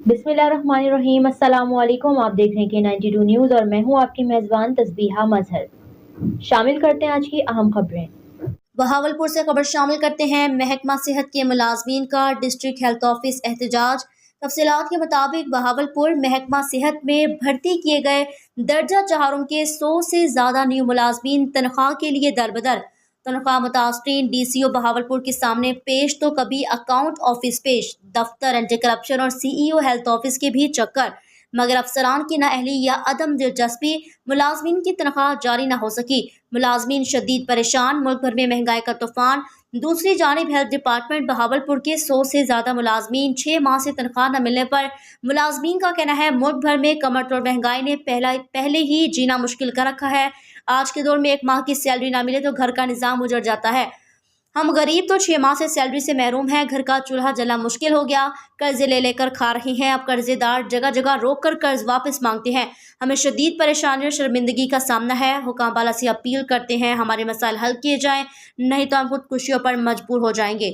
बिस्मिल्लाहिर्रहमानिर्रहीम। अस्सलाम वालेकुम। आप देख रहे हैं K92 न्यूज़ और मैं हूं आपकी मेज़बान तस्बीहा मजहर। शामिल करते हैं आज की अहम खबरें। बहावलपुर से खबर शामिल करते हैं। महकमा सेहत के मुलाजमीन का डिस्ट्रिक्ट हेल्थ ऑफिस एहतजाज। तफसीलात के मुताबिक बहावलपुर महकमा सेहत में भर्ती किए गए दर्जा चहारों के 100 से ज़्यादा न्यू मुलाजमीन तनख्वाह के लिए दरबदर। तनख्वाह मुतासरीन DCO बहावलपुर के सामने पेश तो कभी अकाउंट ऑफिस पेश, दफ्तर एंटी करप्शन और CEO हेल्थ ऑफिस के भी चक्कर, मगर अफसरान की नाअहली या अदम दिलचस्पी मुलाजमीन की तनख्वाह जारी न हो सकी। मुलाजमीन शदीद परेशान, मुल्क भर में महंगाई का तूफान। दूसरी जानिब हेल्थ डिपार्टमेंट बहावलपुर के 100 से ज़्यादा मुलाजमीन 6 माह से तनख्वाह न मिलने पर मुलाजमीन का कहना है मुल्क भर में कमर तोड़ महंगाई ने पहले ही जीना मुश्किल कर रखा है। आज के दौर में एक माह की सैलरी ना मिले तो घर का निज़ाम उजड़ जाता है। हम गरीब तो 6 माह से सैलरी से महरूम हैं, घर का चूल्हा जलना मुश्किल हो गया, कर्जे ले लेकर खा रहे हैं। अब कर्जेदार जगह जगह रोक कर कर्ज वापस मांगते हैं। हमें शदीद परेशानी और शर्मिंदगी का सामना है। हुकाम बाला से अपील करते हैं हमारे मसाइल हल किए जाएं, नहीं तो हम खुदकुशियों पर मजबूर हो जाएंगे।